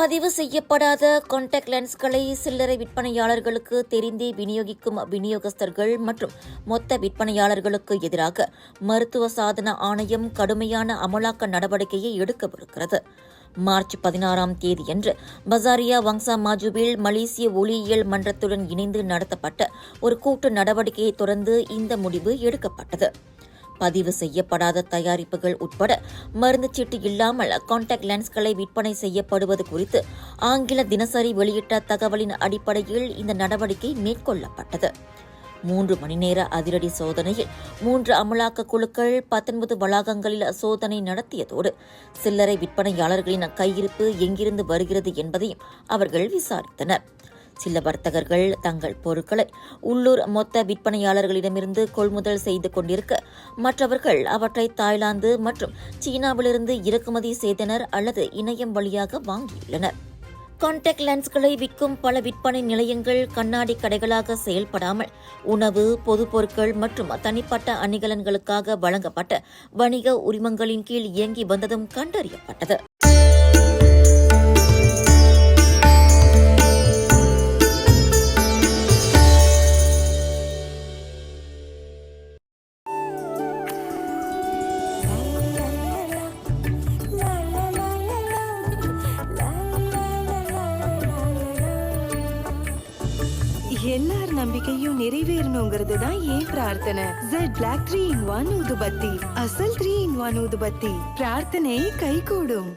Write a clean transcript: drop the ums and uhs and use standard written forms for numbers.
பதிவு செய்யப்படாத கான்டாக்ட் லென்ஸ்களை சில்லறை விற்பனையாளர்களுக்கு தெரிந்தே விநியோகிக்கும் விநியோகஸ்தர்கள் மற்றும் மொத்த விற்பனையாளர்களுக்கு எதிராக மருத்துவ சாதன ஆணையம் கடுமையான அமலாக்க நடவடிக்கையை எடுக்கவிருக்கிறது. மார்ச் 16ஆம் தேதியன்று பசாரியா வங்சா மாஜுவில் மலேசிய ஒளியியல் மன்றத்துடன் இணைந்து நடத்தப்பட்ட ஒரு கூட்டு நடவடிக்கையை தொடர்ந்து இந்த முடிவு எடுக்கப்பட்டது. பதிவு செய்யப்படாத தயாரிப்புகள் உட்பட மருந்து சீட்டு இல்லாமல் கான்டாக்ட் லென்ஸ்களை விற்பனை செய்யப்படுவது குறித்து ஆங்கில தினசரி வெளியிட்ட தகவலின் அடிப்படையில் இந்த நடவடிக்கை மேற்கொள்ளப்பட்டது. 3 மணி நேர அதிரடி சோதனையில் 3 அமலாக்க குழுக்கள் 19 வளாகங்களில் சோதனை நடத்தியதோடு சில்லறை விற்பனையாளர்களின் கையிருப்பு எங்கிருந்து வருகிறது என்பதையும் அவர்கள் விசாரித்தனர். சில வர்த்தகர்கள் தங்கள் பொருட்களை உள்ளூர் மொத்த விற்பனையாளர்களிடமிருந்து கொள்முதல் செய்து கொண்டிருக்க, மற்றவர்கள் அவற்றை தாய்லாந்து மற்றும் சீனாவிலிருந்து இறக்குமதி செய்தனர் அல்லது இணையம் வழியாக வாங்கியுள்ளனர். கான்டாக்ட் லென்ஸ்களை விற்கும் பல விற்பனை நிலையங்கள் கண்ணாடி கடைகளாக செயல்படாமல் உணவு, பொது பொருட்கள் மற்றும் தனிப்பட்ட அணிகலன்களுக்காக வழங்கப்பட்ட வணிக உரிமங்களின் கீழ் இயங்கி வந்ததும் கண்டறியப்பட்டது. எல்லார் நம்பிக்கையும் நிறைவேறணுங்கிறது தான் ஏன் பிரார்த்தனை. ஜெட் பிளாக் 3 in 1 ஊதுபத்தி, அசல் 3 in 1 ஊதுபத்தி. பிரார்த்தனை கைகூடும்.